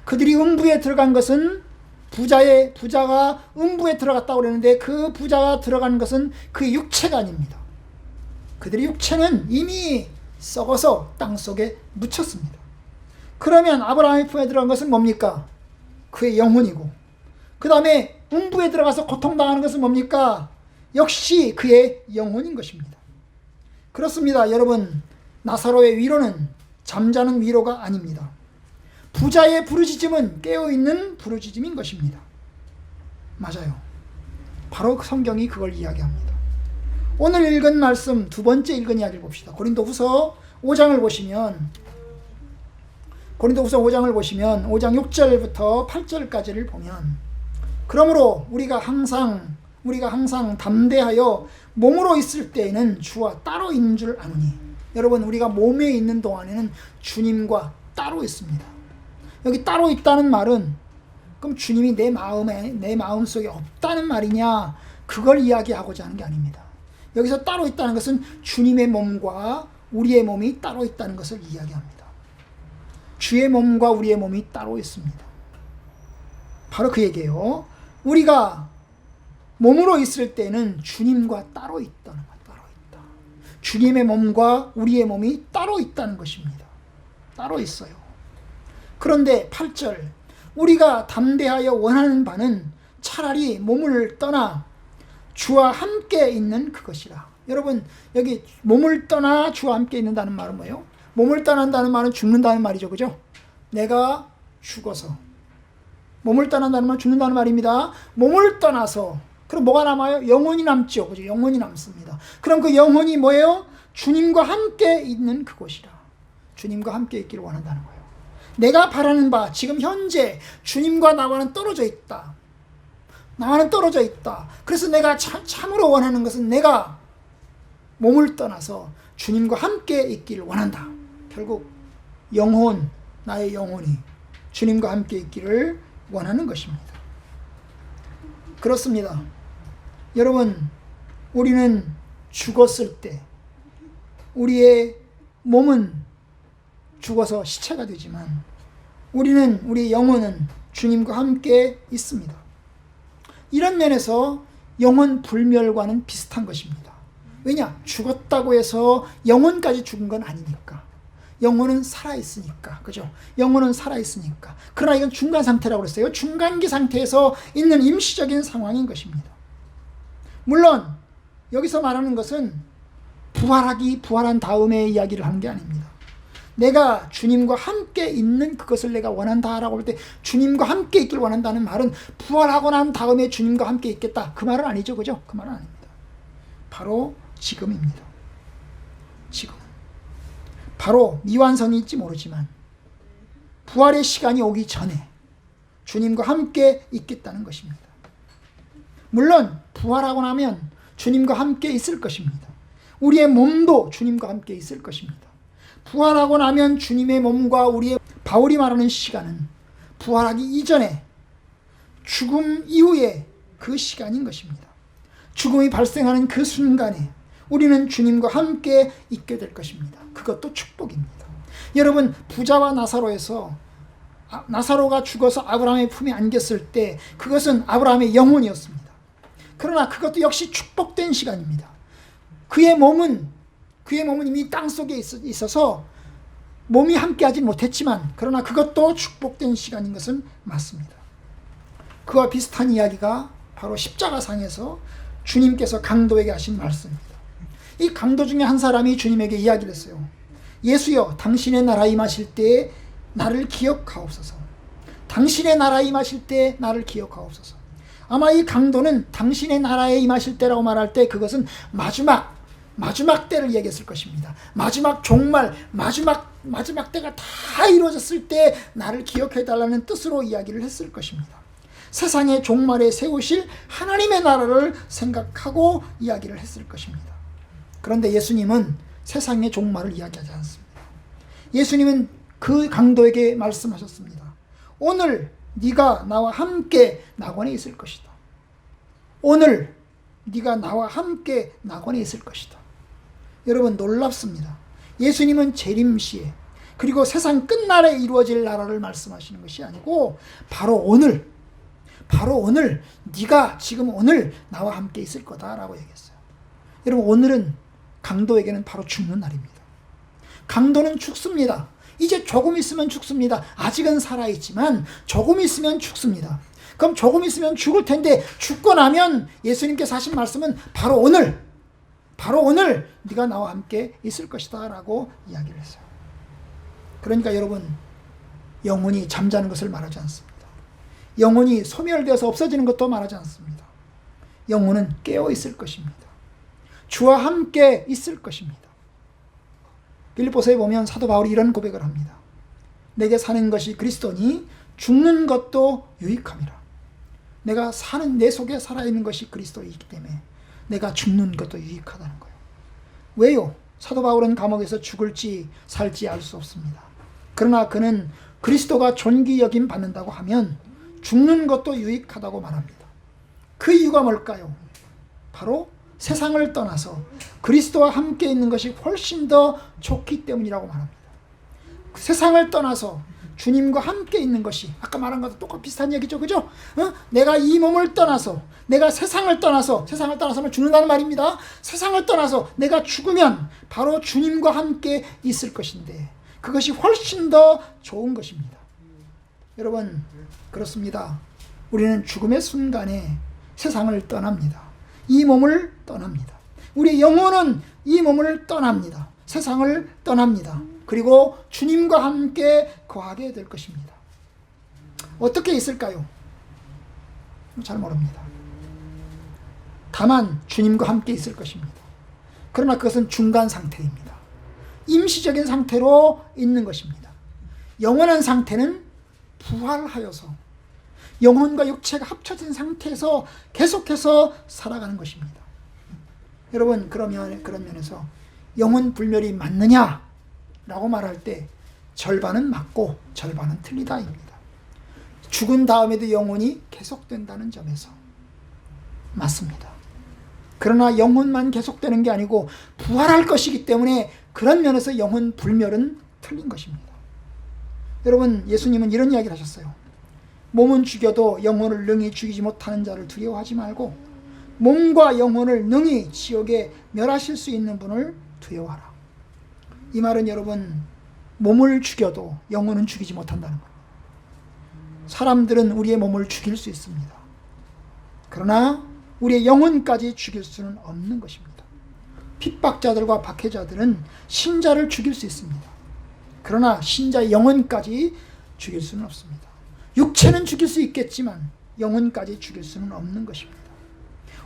그들이 음부에 들어간 것은 부자가 음부에 들어갔다고 그러는데 그 부자가 들어간 것은 그의 육체가 아닙니다. 그들의 육체는 이미 썩어서 땅속에 묻혔습니다. 그러면 아브라함의 품에 들어간 것은 뭡니까? 그의 영혼이고, 그 다음에 음부에 들어가서 고통당하는 것은 뭡니까? 역시 그의 영혼인 것입니다. 그렇습니다. 여러분, 나사로의 위로는 잠자는 위로가 아닙니다. 부자의 부르짖음은 깨어있는 부르짖음인 것입니다. 맞아요. 바로 성경이 그걸 이야기합니다. 오늘 읽은 말씀, 두 번째 읽은 이야기를 봅시다. 고린도후서 5장을 보시면 5장 6절부터 8절까지를 보면, 그러므로 우리가 항상 담대하여 몸으로 있을 때에는 주와 따로 있는 줄 아노니. 여러분, 우리가 몸에 있는 동안에는 주님과 따로 있습니다. 여기 따로 있다는 말은 그럼 주님이 내 마음속에 없다는 말이냐, 그걸 이야기하고자 하는 게 아닙니다. 여기서 따로 있다는 것은 주님의 몸과 우리의 몸이 따로 있다는 것을 이야기합니다. 주의 몸과 우리의 몸이 따로 있습니다. 바로 그 얘기예요. 우리가 몸으로 있을 때는 주님과 따로 있다는 것, 따로 있다. 주님의 몸과 우리의 몸이 따로 있다는 것입니다. 따로 있어요. 그런데 8절, 우리가 담대하여 원하는 바는 차라리 몸을 떠나 주와 함께 있는 그것이라. 여러분, 여기 몸을 떠나 주와 함께 있는다는 말은 뭐예요? 몸을 떠난다는 말은 죽는다는 말이죠. 그죠? 내가 죽어서. 몸을 떠난다는 말은 죽는다는 말입니다. 몸을 떠나서. 그럼 뭐가 남아요? 영혼이 남죠. 그죠? 영혼이 남습니다. 그럼 그 영혼이 뭐예요? 주님과 함께 있는 그곳이라. 주님과 함께 있기를 원한다는 거예요. 내가 바라는 바, 지금 현재 주님과 나와는 떨어져 있다. 나와는 떨어져 있다. 그래서 내가 참으로 원하는 것은 내가 몸을 떠나서 주님과 함께 있기를 원한다. 결국 영혼, 나의 영혼이 주님과 함께 있기를 원하는 것입니다. 그렇습니다. 여러분, 우리는 죽었을 때 우리의 몸은 죽어서 시체가 되지만 우리의 영혼은 주님과 함께 있습니다. 이런 면에서 영혼 불멸과는 비슷한 것입니다. 왜냐? 죽었다고 해서 영혼까지 죽은 건 아니니까. 영혼은 살아있으니까. 그죠? 영혼은 살아있으니까. 그러나 이건 중간 상태라고 그랬어요. 중간기 상태에서 있는 임시적인 상황인 것입니다. 물론 여기서 말하는 것은 부활한 다음의 이야기를 하는 게 아닙니다. 내가 주님과 함께 있는 그것을 내가 원한다라고 할 때 주님과 함께 있길 원한다는 말은 부활하고 난 다음에 주님과 함께 있겠다. 그 말은 아니죠. 그죠? 그 말은 아닙니다. 바로 지금입니다. 지금. 바로 미완성일지 모르지만 부활의 시간이 오기 전에 주님과 함께 있겠다는 것입니다. 물론 부활하고 나면 주님과 함께 있을 것입니다. 우리의 몸도 주님과 함께 있을 것입니다. 부활하고 나면 주님의 몸과 우리의, 바울이 말하는 시간은 부활하기 이전에 죽음 이후에 그 시간인 것입니다. 죽음이 발생하는 그 순간에 우리는 주님과 함께 있게 될 것입니다. 그것도 축복입니다. 여러분, 부자와 나사로에서 나사로가 죽어서 아브라함의 품에 안겼을 때 그것은 아브라함의 영혼이었습니다. 그러나 그것도 역시 축복된 시간입니다. 그의 몸은 이미 땅속에 있어서 몸이 함께하지 못했지만 그러나 그것도 축복된 시간인 것은 맞습니다. 그와 비슷한 이야기가 바로 십자가상에서 주님께서 강도에게 하신 말씀입니다. 이 강도 중에 한 사람이 주님에게 이야기를 했어요. 예수여, 당신의 나라 임하실 때에 나를 기억하옵소서. 당신의 나라에 임하실 때 나를 기억하옵소서. 아마 이 강도는 당신의 나라에 임하실 때라고 말할 때 그것은 마지막 때를 얘기했을 것입니다. 마지막 종말, 마지막 때가 다 이루어졌을 때 나를 기억해달라는 뜻으로 이야기를 했을 것입니다. 세상의 종말에 세우실 하나님의 나라를 생각하고 이야기를 했을 것입니다. 그런데 예수님은 세상의 종말을 이야기하지 않습니다. 예수님은 그 강도에게 말씀하셨습니다. 오늘 네가 나와 함께 낙원에 있을 것이다. 오늘 네가 나와 함께 낙원에 있을 것이다. 여러분, 놀랍습니다. 예수님은 재림시에 그리고 세상 끝날에 이루어질 나라를 말씀하시는 것이 아니고 바로 오늘 네가 지금 오늘 나와 함께 있을 거다라고 얘기했어요. 여러분, 오늘은 강도에게는 바로 죽는 날입니다. 강도는 죽습니다. 이제 조금 있으면 죽습니다. 아직은 살아있지만 조금 있으면 죽습니다. 그럼 조금 있으면 죽을 텐데 죽고 나면 예수님께서 하신 말씀은 바로 오늘 네가 나와 함께 있을 것이다 라고 이야기를 했어요. 그러니까 여러분, 영혼이 잠자는 것을 말하지 않습니다. 영혼이 소멸되어서 없어지는 것도 말하지 않습니다. 영혼은 깨어 있을 것입니다. 주와 함께 있을 것입니다. 빌립보서에 보면 사도 바울이 이런 고백을 합니다. 내게 사는 것이 그리스도니 죽는 것도 유익함이라. 내가 사는 내 속에 살아있는 것이 그리스도이기 때문에 내가 죽는 것도 유익하다는 거예요. 왜요? 사도 바울은 감옥에서 죽을지 살지 알 수 없습니다. 그러나 그는 그리스도가 존귀 여김 받는다고 하면 죽는 것도 유익하다고 말합니다. 그 이유가 뭘까요? 바로 세상을 떠나서 그리스도와 함께 있는 것이 훨씬 더 좋기 때문이라고 말합니다. 세상을 떠나서 주님과 함께 있는 것이 아까 말한 것도 똑같이 비슷한 얘기죠. 그죠? 내가 이 몸을 떠나서 내가 세상을 떠나서는 죽는다는 말입니다. 세상을 떠나서 내가 죽으면 바로 주님과 함께 있을 것인데 그것이 훨씬 더 좋은 것입니다. 여러분, 그렇습니다. 우리는 죽음의 순간에 세상을 떠납니다. 이 몸을 떠납니다. 우리의 영혼은 이 몸을 떠납니다. 세상을 떠납니다. 그리고 주님과 함께 거하게 될 것입니다. 어떻게 있을까요? 잘 모릅니다. 다만 주님과 함께 있을 것입니다. 그러나 그것은 중간 상태입니다. 임시적인 상태로 있는 것입니다. 영원한 상태는 부활하여서 영혼과 육체가 합쳐진 상태에서 계속해서 살아가는 것입니다. 여러분, 그런 면에서 영혼 불멸이 맞느냐? 라고 말할 때 절반은 맞고 절반은 틀리다입니다. 죽은 다음에도 영혼이 계속된다는 점에서 맞습니다. 그러나 영혼만 계속되는 게 아니고 부활할 것이기 때문에 그런 면에서 영혼 불멸은 틀린 것입니다. 여러분, 예수님은 이런 이야기를 하셨어요. 몸은 죽여도 영혼을 능히 죽이지 못하는 자를 두려워하지 말고 몸과 영혼을 능히 지옥에 멸하실 수 있는 분을 두려워하라. 이 말은 여러분, 몸을 죽여도 영혼은 죽이지 못한다는 겁니다. 사람들은 우리의 몸을 죽일 수 있습니다. 그러나 우리의 영혼까지 죽일 수는 없는 것입니다. 핍박자들과 박해자들은 신자를 죽일 수 있습니다. 그러나 신자의 영혼까지 죽일 수는 없습니다. 육체는 죽일 수 있겠지만 영혼까지 죽일 수는 없는 것입니다.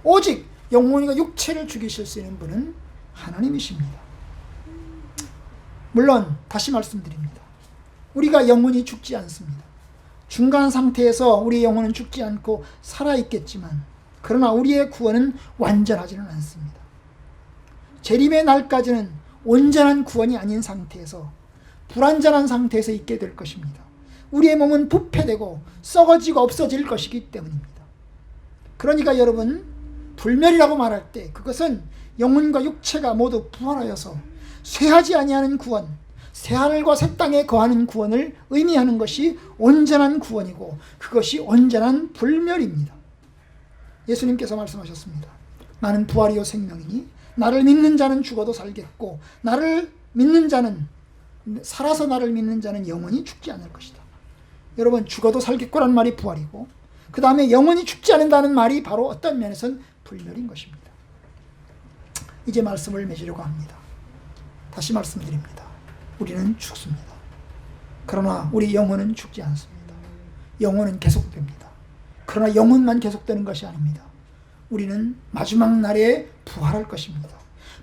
오직 영혼과 육체를 죽이실 수 있는 분은 하나님이십니다. 물론 다시 말씀드립니다. 우리가 영혼이 죽지 않습니다. 중간 상태에서 우리의 영혼은 죽지 않고 살아있겠지만 그러나 우리의 구원은 완전하지는 않습니다. 재림의 날까지는 온전한 구원이 아닌 상태에서 불완전한 상태에서 있게 될 것입니다. 우리의 몸은 부패되고 썩어지고 없어질 것이기 때문입니다. 그러니까 여러분, 불멸이라고 말할 때 그것은 영혼과 육체가 모두 부활하여서 쇠하지 아니하는 구원, 새하늘과 새 땅에 거하는 구원을 의미하는 것이 온전한 구원이고 그것이 온전한 불멸입니다. 예수님께서 말씀하셨습니다. 나는 부활이요 생명이니 나를 믿는 자는 죽어도 살겠고 나를 믿는 자는 살아서 나를 믿는 자는 영원히 죽지 않을 것이다. 여러분, 죽어도 살겠고라는 말이 부활이고 그 다음에 영원히 죽지 않는다는 말이 바로 어떤 면에서는 불멸인 것입니다. 이제 말씀을 맺으려고 합니다. 다시 말씀드립니다. 우리는 죽습니다. 그러나 우리 영혼은 죽지 않습니다. 영혼은 계속됩니다. 그러나 영혼만 계속되는 것이 아닙니다. 우리는 마지막 날에 부활할 것입니다.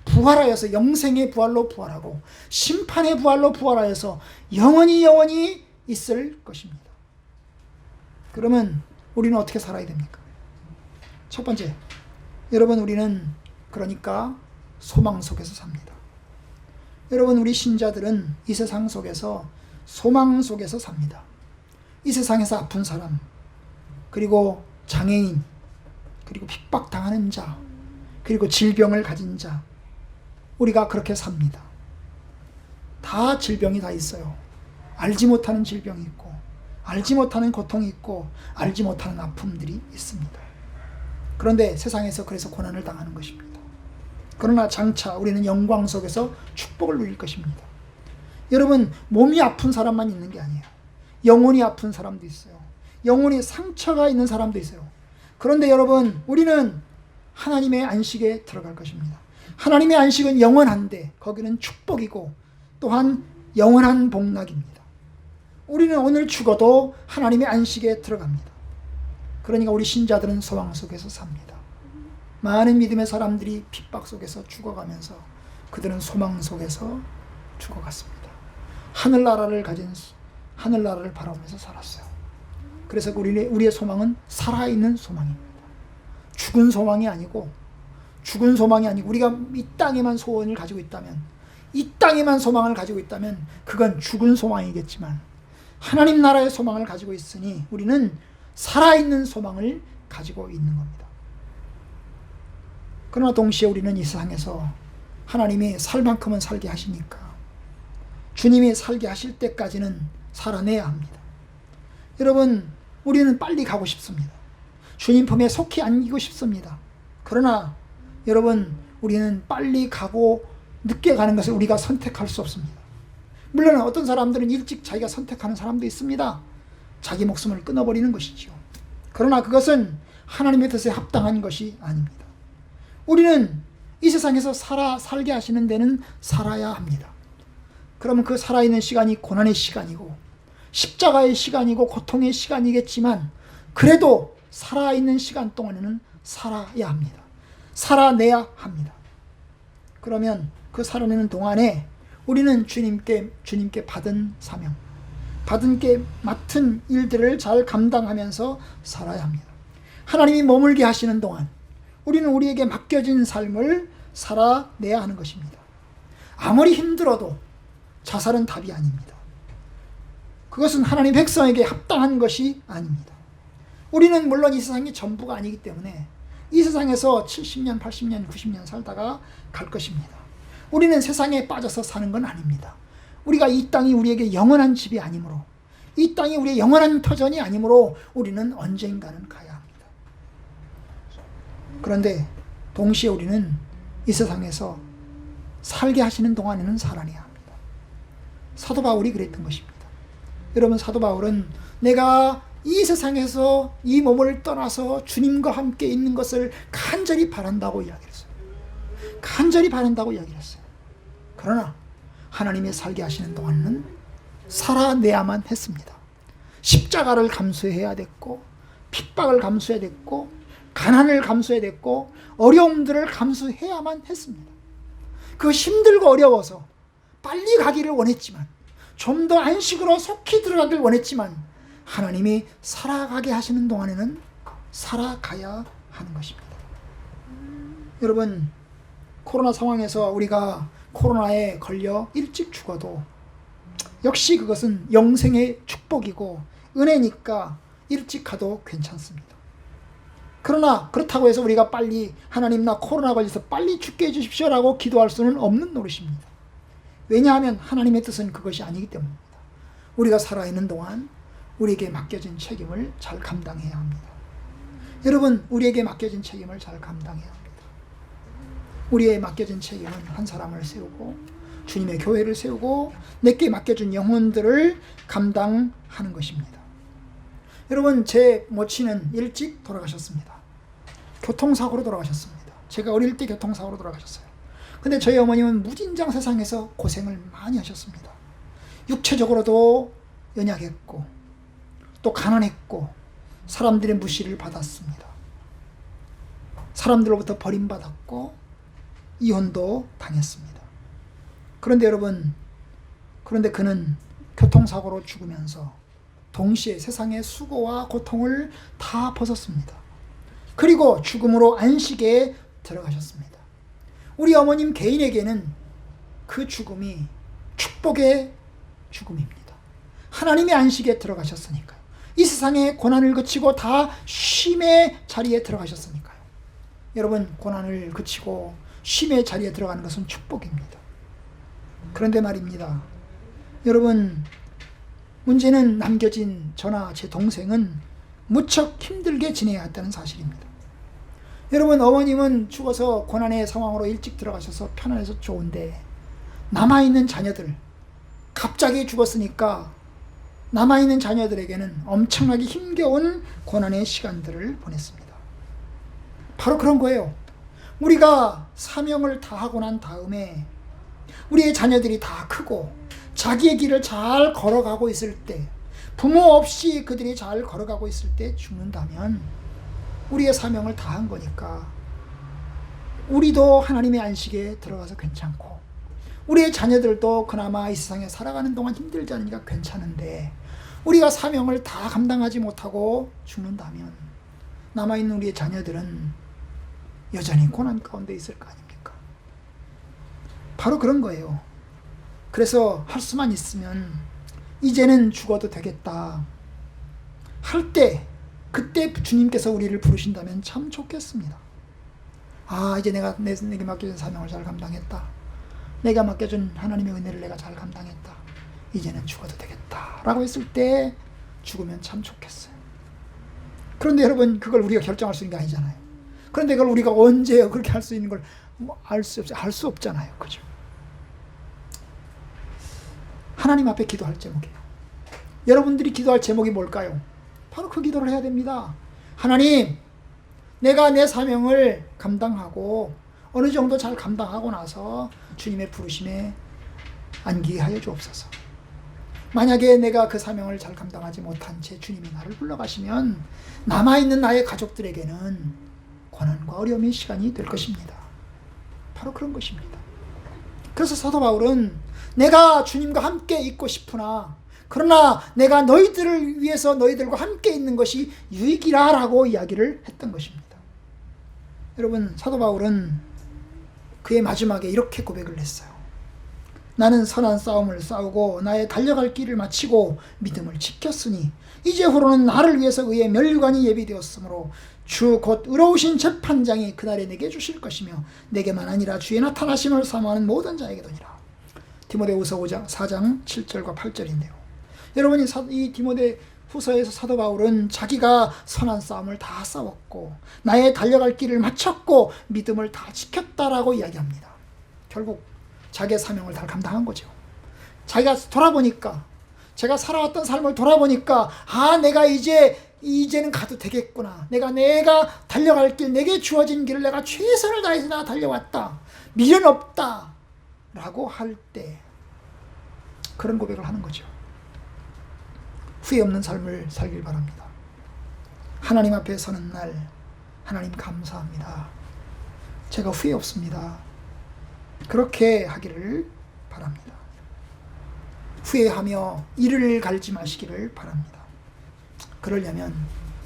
부활하여서 영생의 부활로 부활하고 심판의 부활로 부활하여서 영원히 있을 것입니다. 그러면 우리는 어떻게 살아야 됩니까? 첫 번째, 여러분, 우리는 그러니까 소망 속에서 삽니다. 여러분, 우리 신자들은 이 세상 속에서 소망 속에서 삽니다. 이 세상에서 아픈 사람, 그리고 장애인, 그리고 핍박당하는 자, 그리고 질병을 가진 자, 우리가 그렇게 삽니다. 다 질병이 다 있어요. 알지 못하는 질병이 있고 알지 못하는 고통이 있고 알지 못하는 아픔들이 있습니다. 그런데 세상에서 그래서 고난을 당하는 것입니다. 그러나 장차 우리는 영광 속에서 축복을 누릴 것입니다. 여러분, 몸이 아픈 사람만 있는 게 아니에요. 영혼이 아픈 사람도 있어요. 영혼이 상처가 있는 사람도 있어요. 그런데 여러분, 우리는 하나님의 안식에 들어갈 것입니다. 하나님의 안식은 영원한데 거기는 축복이고 또한 영원한 복락입니다. 우리는 오늘 죽어도 하나님의 안식에 들어갑니다. 그러니까 우리 신자들은 소망 속에서 삽니다. 많은 믿음의 사람들이 핍박 속에서 죽어가면서 그들은 소망 속에서 죽어갔습니다. 하늘나라를 바라보면서 살았어요. 그래서 우리의 소망은 살아있는 소망입니다. 죽은 소망이 아니고 우리가 이 땅에만 소원을 가지고 있다면, 이 땅에만 소망을 가지고 있다면 그건 죽은 소망이겠지만 하나님 나라의 소망을 가지고 있으니 우리는 살아있는 소망을 가지고 있는 겁니다. 그러나 동시에 우리는 이 세상에서 하나님이 살 만큼은 살게 하시니까 주님이 살게 하실 때까지는 살아내야 합니다. 여러분, 우리는 빨리 가고 싶습니다. 주님 품에 속히 안기고 싶습니다. 그러나 여러분, 우리는 빨리 가고 늦게 가는 것을 우리가 선택할 수 없습니다. 물론 어떤 사람들은 일찍 자기가 선택하는 사람도 있습니다. 자기 목숨을 끊어버리는 것이죠. 그러나 그것은 하나님의 뜻에 합당한 것이 아닙니다. 우리는 이 세상에서 살게 하시는 데는 살아야 합니다. 그러면 그 살아있는 시간이 고난의 시간이고 십자가의 시간이고 고통의 시간이겠지만 그래도 살아있는 시간 동안에는 살아야 합니다. 살아내야 합니다. 그러면 그 살아내는 동안에 우리는 주님께 받은 사명, 맡은 일들을 잘 감당하면서 살아야 합니다. 하나님이 머물게 하시는 동안 우리는 우리에게 맡겨진 삶을 살아내야 하는 것입니다. 아무리 힘들어도 자살은 답이 아닙니다. 그것은 하나님 백성에게 합당한 것이 아닙니다. 우리는 물론 이 세상이 전부가 아니기 때문에 이 세상에서 70년, 80년, 90년 살다가 갈 것입니다. 우리는 세상에 빠져서 사는 건 아닙니다. 우리가 이 땅이 우리에게 영원한 집이 아니므로, 이 땅이 우리의 영원한 터전이 아니므로 우리는 언젠가는 가야 합니다. 그런데 동시에 우리는 이 세상에서 살게 하시는 동안에는 살아내야 합니다. 사도 바울이 그랬던 것입니다. 여러분, 사도 바울은 내가 이 세상에서 이 몸을 떠나서 주님과 함께 있는 것을 간절히 바란다고 이야기했어요. 간절히 바란다고 이야기했어요. 그러나 하나님의 살게 하시는 동안은 살아내야만 했습니다. 십자가를 감수해야 됐고, 핍박을 감수해야 됐고, 가난을 감수해야 됐고, 어려움들을 감수해야만 했습니다. 그 힘들고 어려워서 빨리 가기를 원했지만, 좀 더 안식으로 속히 들어가길 원했지만 하나님이 살아가게 하시는 동안에는 살아가야 하는 것입니다. 여러분, 코로나 상황에서 우리가 코로나에 걸려 일찍 죽어도 역시 그것은 영생의 축복이고 은혜니까 일찍 가도 괜찮습니다. 그러나 그렇다고 해서 우리가 빨리 하나님 나 코로나 걸려서 빨리 죽게 해주십시오라고 기도할 수는 없는 노릇입니다. 왜냐하면 하나님의 뜻은 그것이 아니기 때문입니다. 우리가 살아있는 동안 우리에게 맡겨진 책임을 잘 감당해야 합니다. 여러분, 우리에게 맡겨진 책임을 잘 감당해야 합니다. 우리의 맡겨진 책임은 한 사람을 세우고 주님의 교회를 세우고 내게 맡겨준 영혼들을 감당하는 것입니다. 여러분, 제 모친은 일찍 돌아가셨습니다. 교통사고로 돌아가셨습니다. 제가 어릴 때 교통사고로 돌아가셨어요. 근데 저희 어머님은 무진장 세상에서 고생을 많이 하셨습니다. 육체적으로도 연약했고 또 가난했고 사람들의 무시를 받았습니다. 사람들로부터 버림받았고 이혼도 당했습니다. 그런데 여러분, 그런데 그는 교통사고로 죽으면서 동시에 세상의 수고와 고통을 다 벗었습니다. 그리고 죽음으로 안식에 들어가셨습니다. 우리 어머님 개인에게는 그 죽음이 축복의 죽음입니다. 하나님의 안식에 들어가셨으니까요. 이 세상의 고난을 그치고 다 쉼의 자리에 들어가셨으니까요. 여러분, 고난을 그치고 쉼의 자리에 들어가는 것은 축복입니다. 그런데 말입니다. 여러분, 문제는 남겨진 저나 제 동생은 무척 힘들게 지내야 했다는 사실입니다. 여러분, 어머님은 죽어서 고난의 상황으로 일찍 들어가셔서 편안해서 좋은데 남아있는 자녀들, 갑자기 죽었으니까 남아있는 자녀들에게는 엄청나게 힘겨운 고난의 시간들을 보냈습니다. 바로 그런 거예요. 우리가 사명을 다하고 난 다음에 우리의 자녀들이 다 크고 자기의 길을 잘 걸어가고 있을 때, 부모 없이 그들이 잘 걸어가고 있을 때 죽는다면 우리의 사명을 다한 거니까 우리도 하나님의 안식에 들어가서 괜찮고 우리의 자녀들도 그나마 이 세상에 살아가는 동안 힘들지 않으니까 괜찮은데 우리가 사명을 다 감당하지 못하고 죽는다면 남아있는 우리의 자녀들은 여전히 고난 가운데 있을 거 아닙니까? 바로 그런 거예요. 그래서 할 수만 있으면 이제는 죽어도 되겠다 할 때, 그때 주님께서 우리를 부르신다면 참 좋겠습니다. 이제 내게 맡겨진 사명을 잘 감당했다. 내가 맡겨준 하나님의 은혜를 내가 잘 감당했다. 이제는 죽어도 되겠다 라고 했을 때 죽으면 참 좋겠어요. 그런데 여러분, 그걸 우리가 결정할 수 있는 게 아니잖아요. 그런데 그걸 우리가 언제 그렇게 할 수 있는 걸 알 수 없잖아요. 그죠? 하나님 앞에 기도할 제목이에요. 여러분들이 기도할 제목이 뭘까요? 바로 그 기도를 해야 됩니다. 하나님, 내가 내 사명을 감당하고 어느 정도 잘 감당하고 나서 주님의 부르심에 안기하여 주옵소서. 만약에 내가 그 사명을 잘 감당하지 못한 채 주님이 나를 불러가시면 남아있는 나의 가족들에게는 고난과 어려움의 시간이 될 것입니다. 바로 그런 것입니다. 그래서 사도 바울은 내가 주님과 함께 있고 싶으나 그러나 내가 너희들을 위해서 너희들과 함께 있는 것이 유익이라 라고 이야기를 했던 것입니다. 여러분, 사도 바울은 그의 마지막에 이렇게 고백을 했어요. 나는 선한 싸움을 싸우고 나의 달려갈 길을 마치고 믿음을 지켰으니 이제후로는 나를 위해서 그의 면류관이 예비되었으므로 주 곧 의로우신 재판장이 그날에 내게 주실 것이며 내게만 아니라 주의 나타나심을 사모하는 모든 자에게도니라. 디모데후서 4장 7절과 8절인데요. 여러분이 이 디모데후서에서 사도 바울은 자기가 선한 싸움을 다 싸웠고 나의 달려갈 길을 마쳤고 믿음을 다 지켰다라고 이야기합니다. 결국 자기의 사명을 다 감당한 거죠. 자기가 돌아보니까, 제가 살아왔던 삶을 돌아보니까 내가 이제는 가도 되겠구나. 내가 달려갈 길, 내게 주어진 길을 내가 최선을 다해서 나 달려왔다. 미련 없다 라고 할 때 그런 고백을 하는 거죠. 후회 없는 삶을 살길 바랍니다. 하나님 앞에 서는 날, 하나님 감사합니다. 제가 후회 없습니다. 그렇게 하기를 바랍니다. 후회하며 이를 갈지 마시기를 바랍니다. 그러려면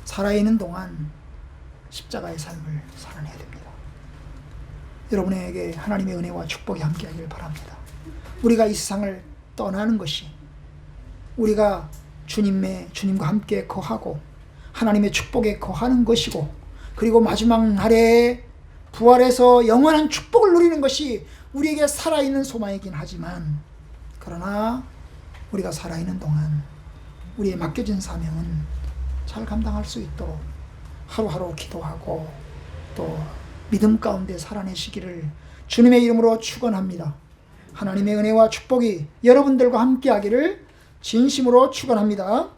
살아있는 동안 십자가의 삶을 살아내야 됩니다. 여러분에게 하나님의 은혜와 축복이 함께하기를 바랍니다. 우리가 이 세상을 떠나는 것이 우리가 주님과 함께 거하고 하나님의 축복에 거하는 것이고, 그리고 마지막 날에 부활해서 영원한 축복을 누리는 것이 우리에게 살아있는 소망이긴 하지만, 그러나 우리가 살아있는 동안 우리의 맡겨진 사명은 잘 감당할 수 있도록 하루하루 기도하고 또 믿음 가운데 살아내시기를 주님의 이름으로 축원합니다. 하나님의 은혜와 축복이 여러분들과 함께 하기를 진심으로 축원합니다.